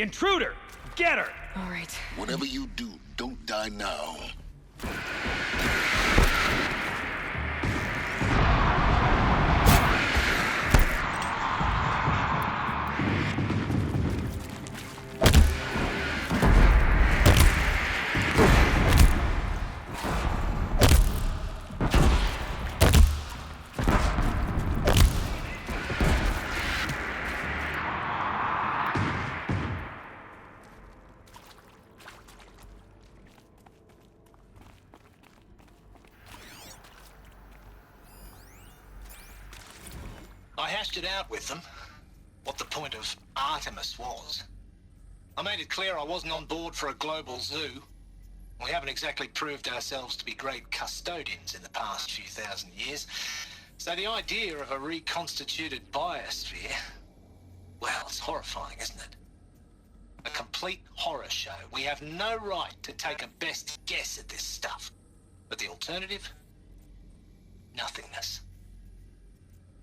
Intruder! Get her! All right. Whatever you do, don't die now. I hashed it out with them, what the point of Artemis was. I made it clear I wasn't on board for a global zoo. We haven't exactly proved ourselves to be great custodians in the past few thousand years. So the idea of a reconstituted biosphere, well, it's horrifying, isn't it? A complete horror show. We have no right to take a best guess at this stuff. But the alternative? Nothingness.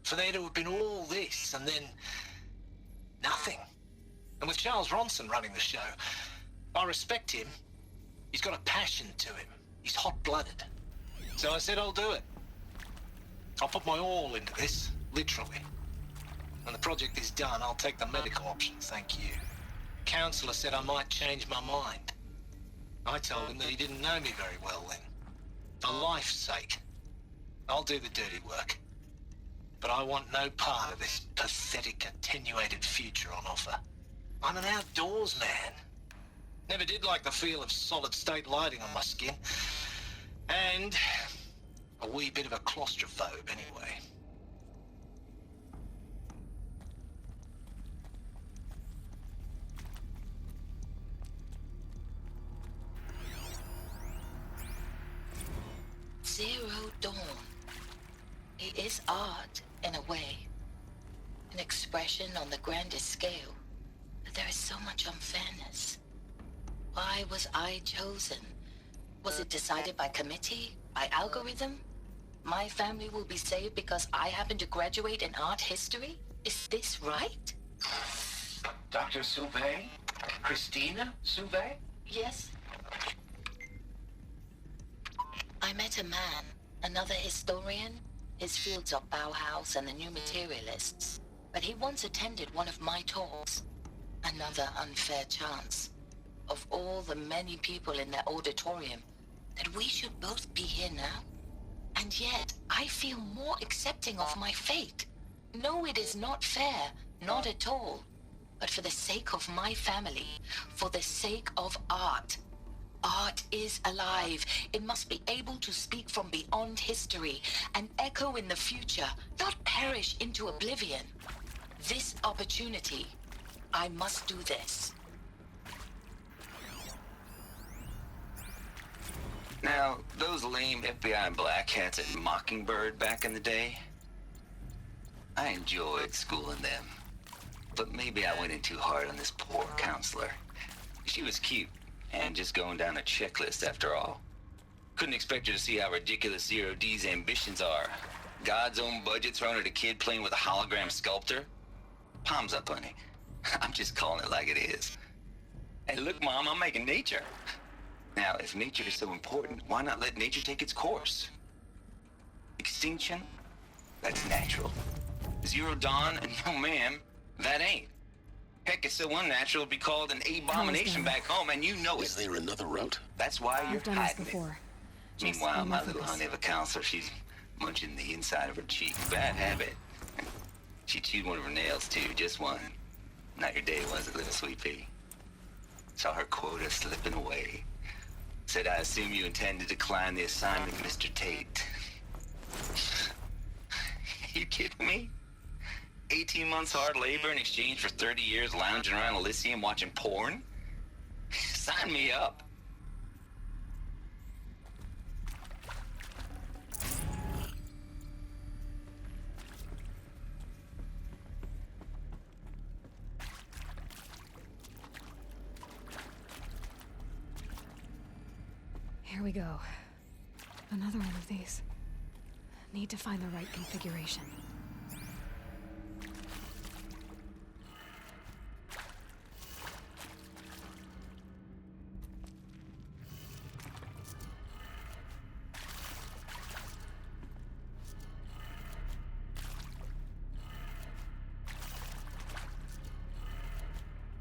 For there to have been all this, and then nothing. And with Charles Ronson running the show, I respect him. He's got a passion to him. He's hot-blooded. So I said I'll do it. I'll put my all into this, literally. When the project is done, I'll take the medical option, thank you. Counselor said I might change my mind. I told him that he didn't know me very well then. For life's sake, I'll do the dirty work. But I want no part of this pathetic, attenuated future on offer. I'm an outdoors man. Never did like the feel of solid-state lighting on my skin. And a wee bit of a claustrophobe, anyway. Zero Dawn. It is art, in a way. An expression on the grandest scale. But there is so much unfairness. Why was I chosen? Was it decided by committee? By algorithm? My family will be saved because I happen to graduate in art history? Is this right? Dr. Sauvé? Christina Sauvé? Yes. I met a man, another historian. His fields are Bauhaus and the New Materialists. But he once attended one of my talks. Another unfair chance. Of all the many people in that auditorium, that we should both be here now. And yet, I feel more accepting of my fate. No, it is not fair. Not at all. But for the sake of my family, for the sake of art. Art is alive. It must be able to speak from beyond history and echo in the future, not perish into oblivion. This opportunity, I must do this. Now, those lame FBI black hats at Mockingbird back in the day, I enjoyed schooling them. But maybe I went in too hard on this poor counselor. She was cute. And just going down a checklist after all. Couldn't expect her to see how ridiculous Zero D's ambitions are. God's own budget thrown at a kid playing with a hologram sculptor? Palms up, honey. I'm just calling it like it is. Hey, look, Mom, I'm making nature. Now, if nature is so important, why not let nature take its course? Extinction? That's natural. Zero Dawn? No, ma'am, that ain't. Heck, it's so unnatural it'd be called an abomination back home, and you know it. Is there another route? That's why you're I've done this hiding before. it. Meanwhile, my little honey of a counselor, she's munching the inside of her cheek. Bad habit. She chewed one of her nails, too, just one. Not your day, was it, little sweet pea? Saw her quota slipping away. Said, I assume you intend to decline the assignment, Mr. Tate. You kidding me? 18 months hard labor in exchange for 30 years lounging around Elysium watching porn? Sign me up. Here we go. Another one of these. Need to find the right configuration.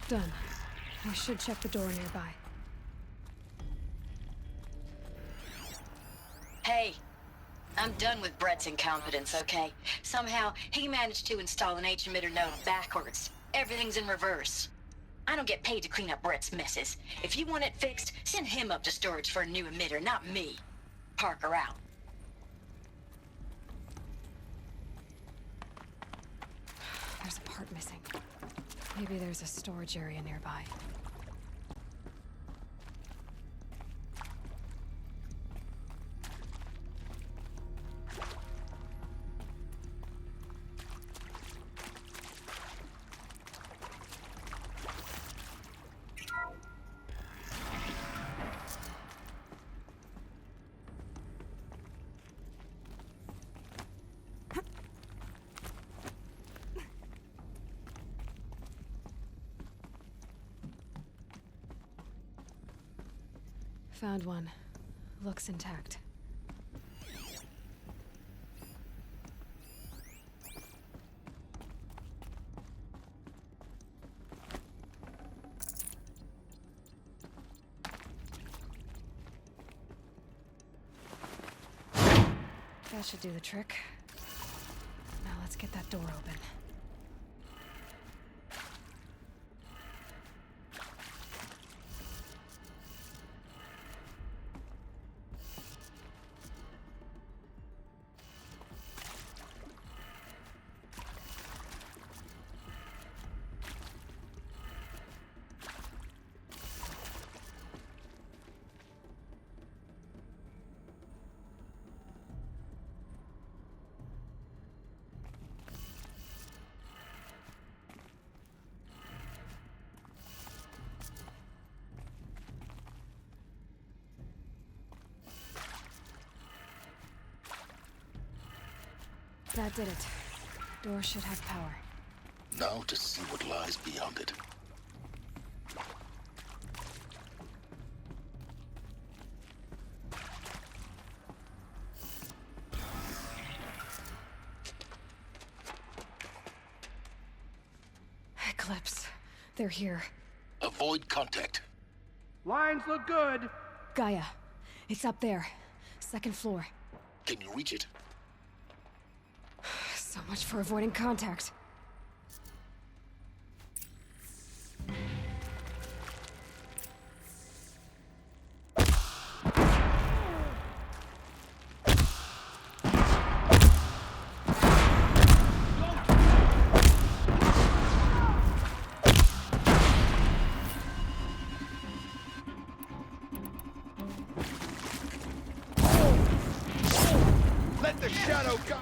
Done. I should check the door nearby. Hey, I'm done with Brett's incompetence, okay? Somehow, he managed to install an H-emitter node backwards. Everything's in reverse. I don't get paid to clean up Brett's messes. If you want it fixed, send him up to storage for a new emitter, not me. Parker out. There's a part missing. Maybe there's a storage area nearby. Found one. Looks intact. That should do the trick. Now let's get that door open. That did it. Door should have power. Now to see what lies beyond it. Eclipse. They're here. Avoid contact. Lines look good. Gaia. It's up there. Second floor. Can you reach it? So much for avoiding contact. Let the shadow go.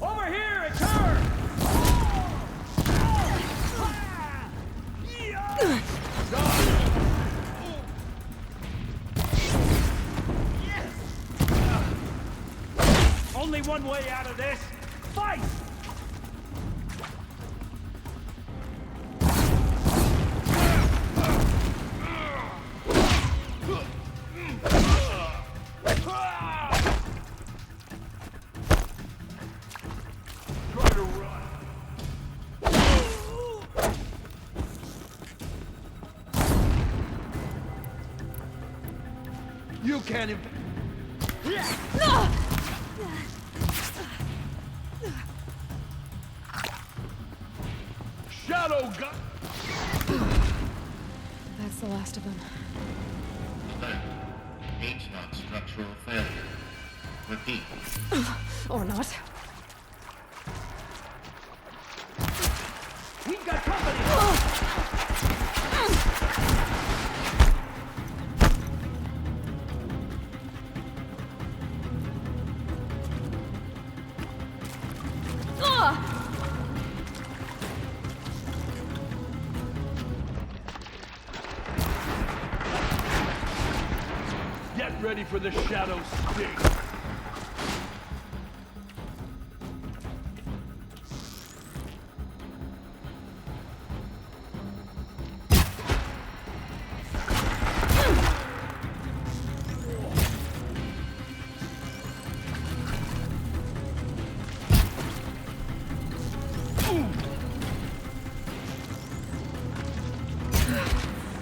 Over here, it's her! Only one way out of this. Fight! Try to run. You can't Shadow gun! That's the last of them. H-not structural failure. Repeat. Or not. We've got company! Get ready for the shadow sting.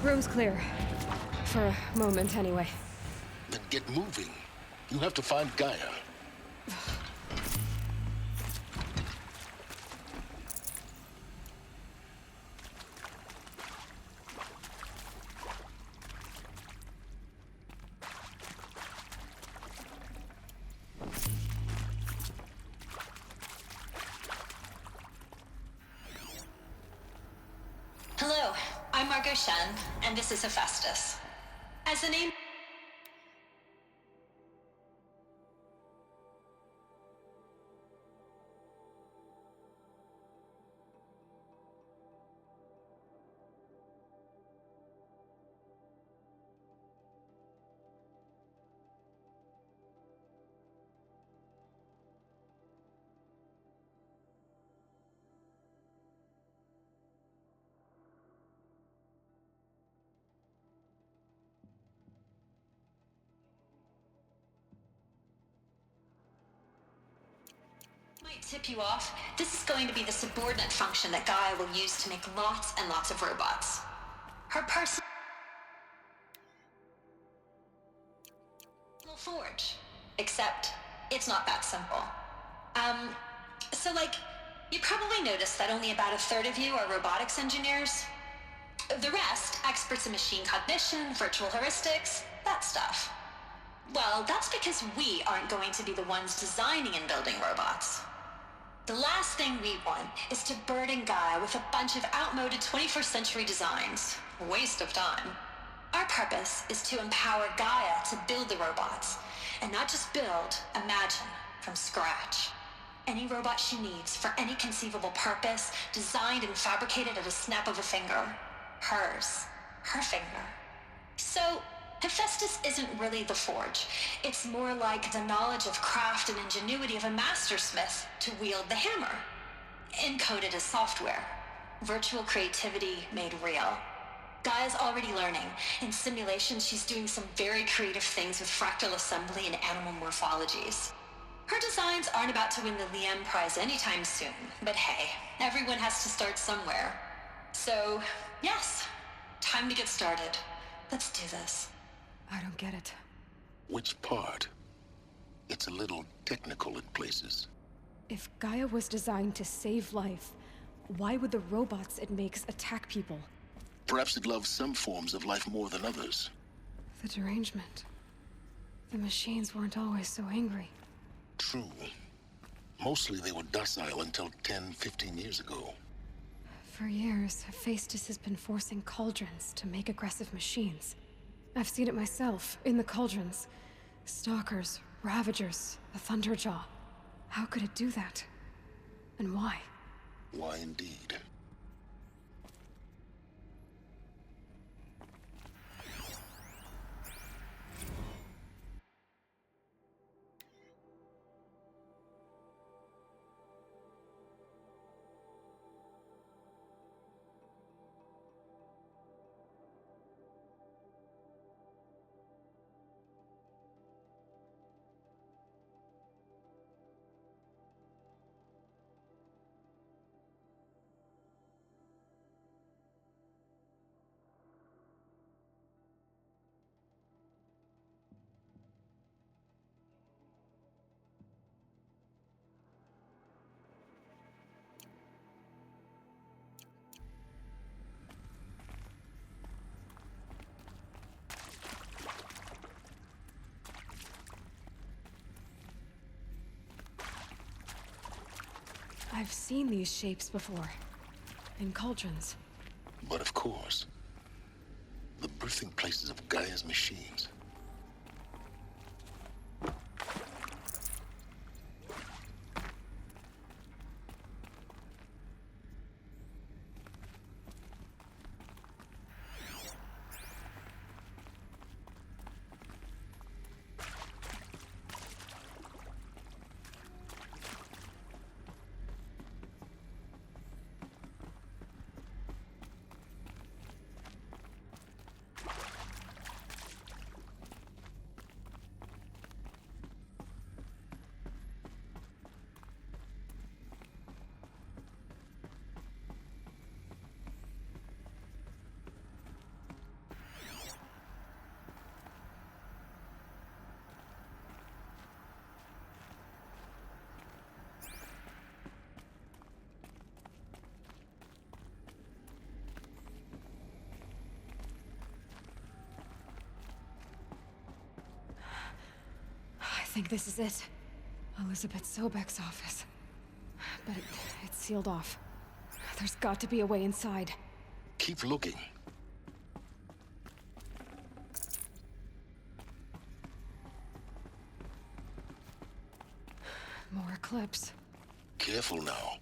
Room's clear. For a moment, anyway. Then get moving. You have to find Gaia. Hello, I'm Margot Shen, and this is Hephaestus. As the name... might tip you off, this is going to be the subordinate function that Gaia will use to make lots and lots of robots. Her personal forge. Except, it's not that simple. So you probably noticed that only about a third of you are robotics engineers. The rest, experts in machine cognition, virtual heuristics, that stuff. Well, that's because we aren't going to be the ones designing and building robots. The last thing we want is to burden Gaia with a bunch of outmoded 21st century designs. A waste of time. Our purpose is to empower Gaia to build the robots, and not just build, imagine, from scratch. Any robot she needs for any conceivable purpose, designed and fabricated at a snap of a finger. Hers. Her finger. So, Hephaestus isn't really the forge. It's more like the knowledge of craft and ingenuity of a mastersmith to wield the hammer. Encoded as software. Virtual creativity made real. Gaia's already learning. In simulations, she's doing some very creative things with fractal assembly and animal morphologies. Her designs aren't about to win the Liam Prize anytime soon, but hey, everyone has to start somewhere. So, yes, time to get started. Let's do this. I don't get it. Which part? It's a little technical in places. If Gaia was designed to save life, why would the robots it makes attack people? Perhaps it loves some forms of life more than others. The derangement. The machines weren't always so angry. True. Mostly they were docile until 10, 15 years ago. For years, Hephaestus has been forcing cauldrons to make aggressive machines. I've seen it myself, in the cauldrons. Stalkers, Ravagers, a Thunderjaw. How could it do that? And why? Why indeed? I've seen these shapes before. In cauldrons. But of course, the birthing places of Gaia's machines. think this is it. Elizabeth Sobek's office. But it's sealed off. There's got to be a way inside. Keep looking. More clips. Careful now.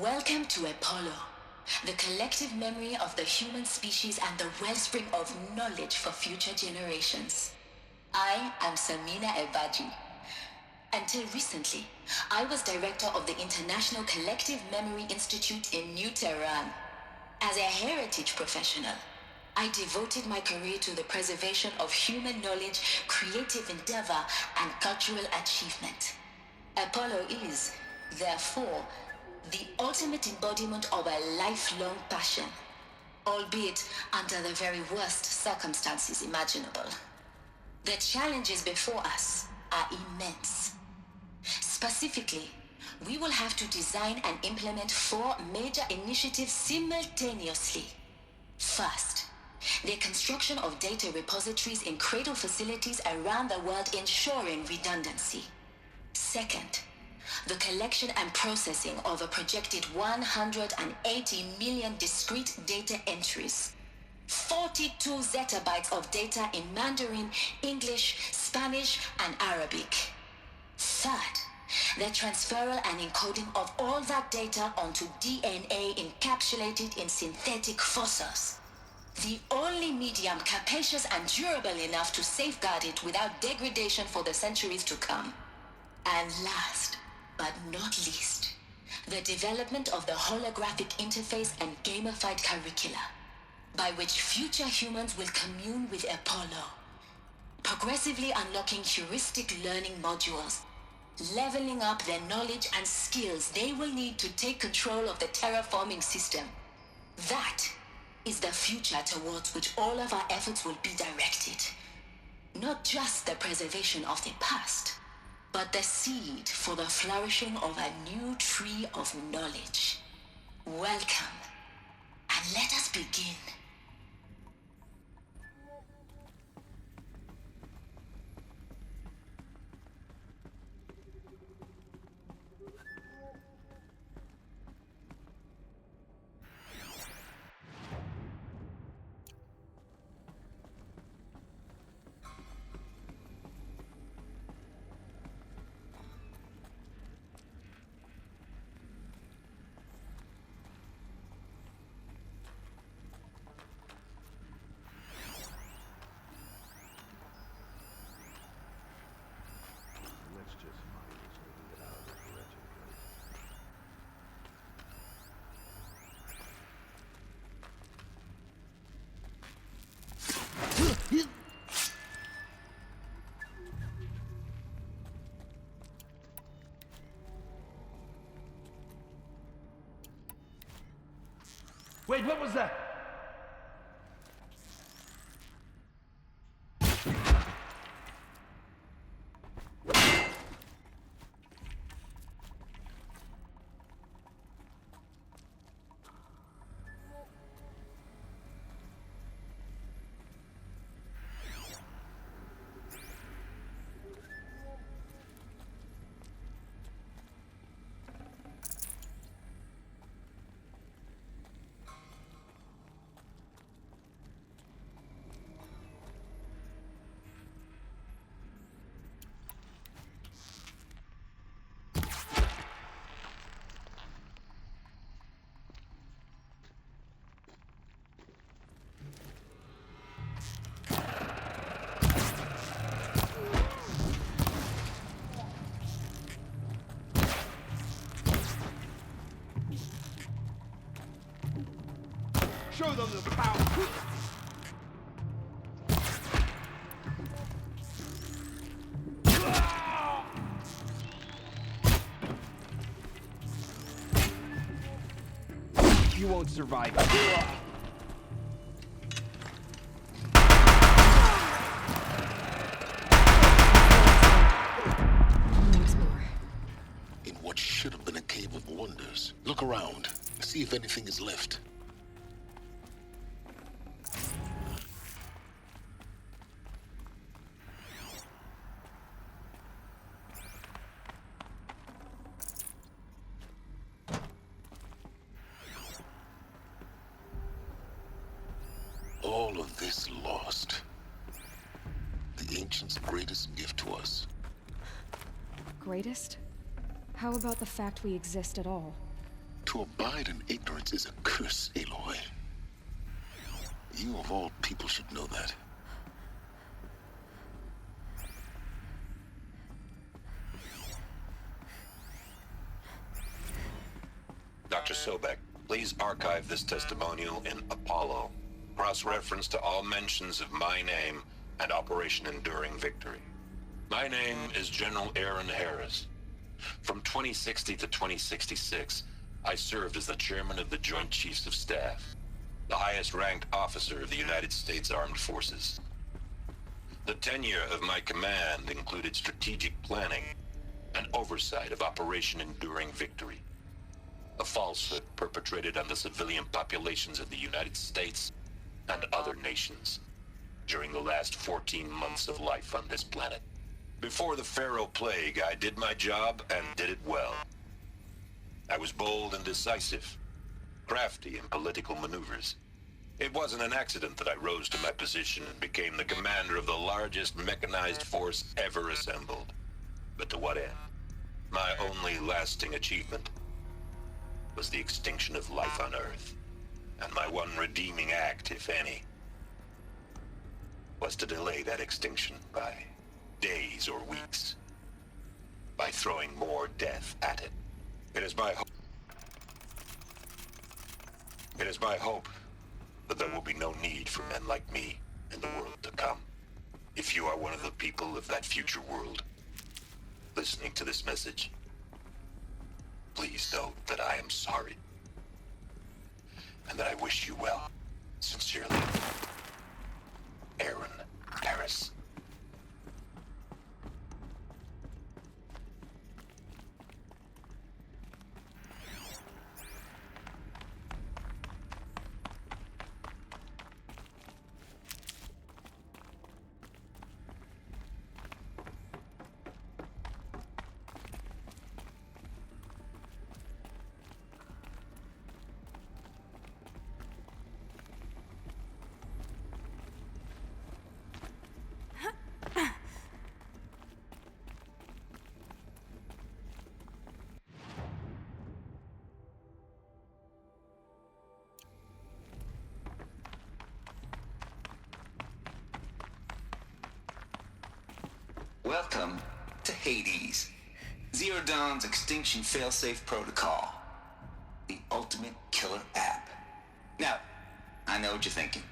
Welcome to Apollo, the collective memory of the human species and the wellspring of knowledge for future generations. I am Samina Ebaji. Until recently, I was director of the International Collective Memory Institute in New Tehran. As a heritage professional, I devoted my career to the preservation of human knowledge, creative endeavor, and cultural achievement. Apollo is, therefore, the ultimate embodiment of a lifelong passion, albeit under the very worst circumstances imaginable. The challenges before us are immense. Specifically, we will have to design and implement 4 major initiatives simultaneously. First, the construction of data repositories in cradle facilities around the world ensuring redundancy. Second, the collection and processing of a projected 180 million discrete data entries, 42 zettabytes of data in Mandarin, English, Spanish, and Arabic. Third, the transferal and encoding of all that data onto DNA encapsulated in synthetic fossils. The only medium capacious and durable enough to safeguard it without degradation for the centuries to come. And last, but not least, the development of the holographic interface and gamified curricula, by which future humans will commune with Apollo, progressively unlocking heuristic learning modules, leveling up their knowledge and skills they will need to take control of the terraforming system. That is the future towards which all of our efforts will be directed. Not just the preservation of the past, but the seed for the flourishing of a new tree of knowledge. Welcome, and let us begin. Wait, what was that? Show them the power. You won't survive. In what should have been a cave of wonders. Look around. See if anything is left. All of this lost. The ancients' greatest gift to us. Greatest? How about the fact we exist at all? To abide in ignorance is a curse, Aloy. You of all people should know that. Dr. Sobek, please archive this testimonial in Apollo. Cross-reference to all mentions of my name and Operation Enduring Victory. My name is General Aaron Harris. From 2060 to 2066, I served as the chairman of the Joint Chiefs of Staff, the highest-ranked officer of the United States Armed Forces. The tenure of my command included strategic planning and oversight of Operation Enduring Victory, a falsehood perpetrated on the civilian populations of the United States and other nations during the last 14 months of life on this planet. Before the Pharaoh Plague, I did my job and did it well. I was bold and decisive, crafty in political maneuvers. It wasn't an accident that I rose to my position and became the commander of the largest mechanized force ever assembled. But to what end? My only lasting achievement was the extinction of life on Earth. And my one redeeming act, if any, was to delay that extinction by days or weeks, by throwing more death at it. It is my hope that there will be no need for men like me in the world to come. If you are one of the people of that future world listening to this message, please know that I am sorry and that I wish you well. Sincerely, Aaron Harris. Welcome to Hades, Zero Dawn's extinction failsafe protocol, the ultimate killer app. Now, I know what you're thinking.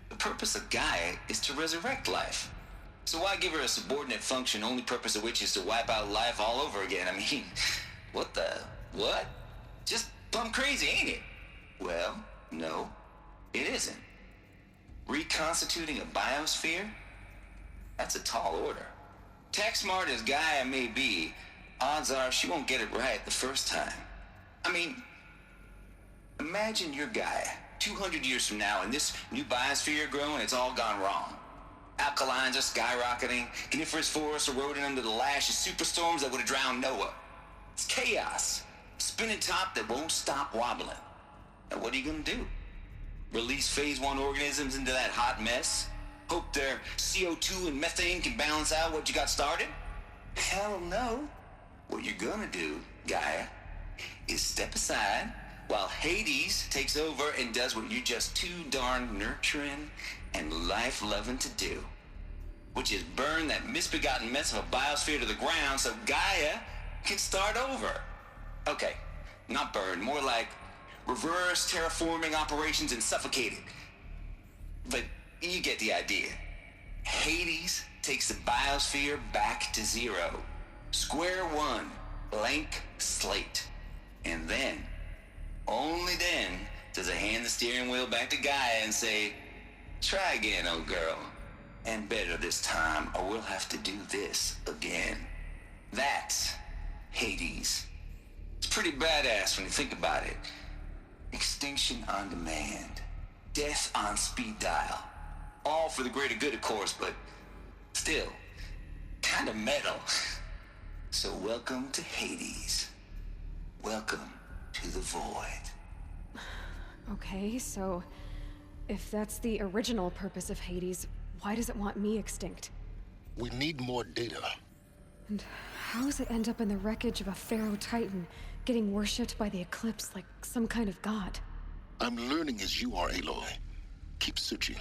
The purpose of Gaia is to resurrect life. So why give her a subordinate function, only purpose of which is to wipe out life all over again? I mean, what? Just plumb crazy, ain't it? Well, no, it isn't. Reconstituting a biosphere? That's a tall order. Tech smart as Gaia may be, odds are she won't get it right the first time. I mean, imagine you're Gaia, 200 years from now, and this new biosphere you're growing, it's all gone wrong. Alkalines are skyrocketing, coniferous forests eroding under the lash of superstorms that would have drowned Noah. It's chaos, spinning top that won't stop wobbling. Now what are you gonna do? Release phase 1 organisms into that hot mess? Hope their CO2 and methane can balance out what you got started? Hell no. What you're gonna do, Gaia, is step aside while Hades takes over and does what you're just too darn nurturing and life-loving to do, which is burn that misbegotten mess of a biosphere to the ground so Gaia can start over. Okay, not burn, more like reverse terraforming operations and suffocate it. But you get the idea. Hades takes the biosphere back to zero. Square one, blank slate. And then, only then, does it hand the steering wheel back to Gaia and say, try again, old girl. And better this time, or we'll have to do this again. That's Hades. It's pretty badass when you think about it. Extinction on demand. Death on speed dial. All for the greater good, of course, but still, kind of metal. So welcome to Hades. Welcome to the void. Okay, so if that's the original purpose of Hades, why does it want me extinct? We need more data. And how does it end up in the wreckage of a Pharaoh Titan, getting worshipped by the Eclipse like some kind of god? I'm learning as you are, Aloy. Keep searching.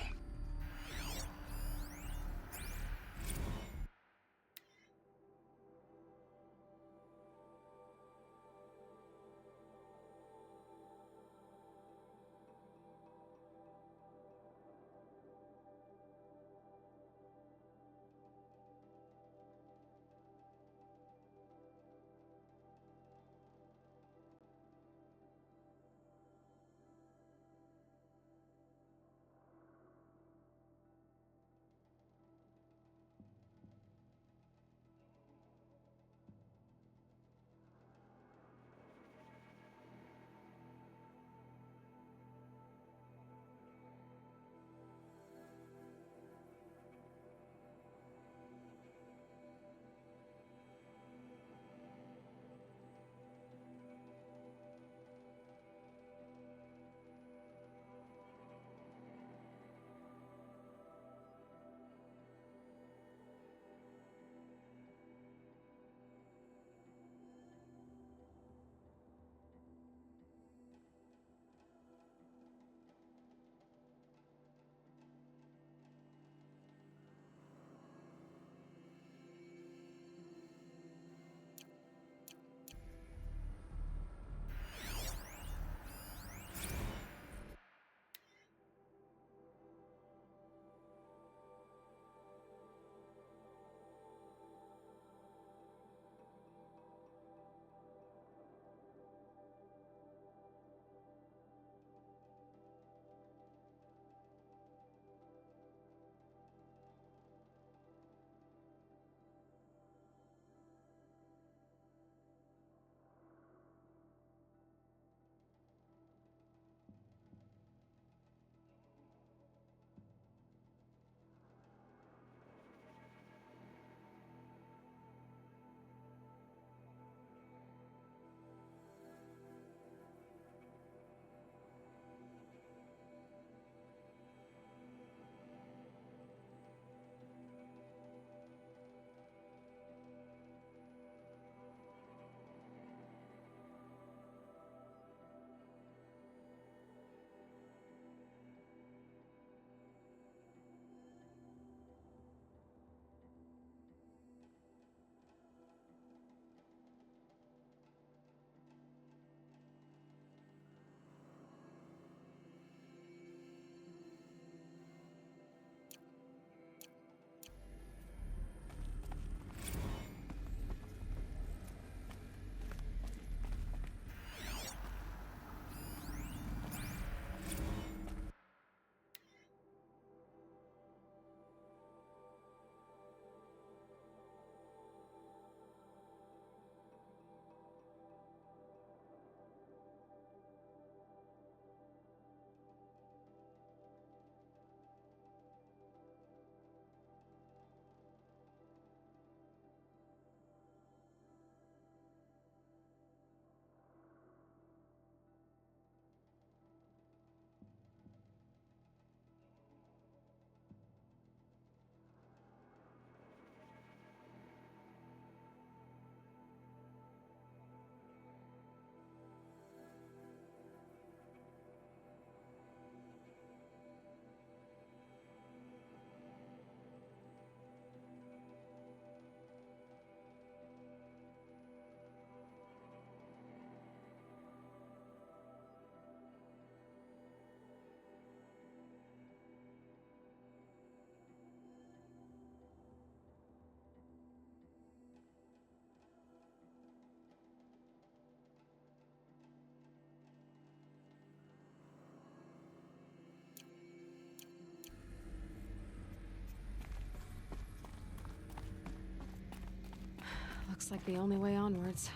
Looks like the only way onwards.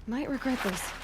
Might regret this.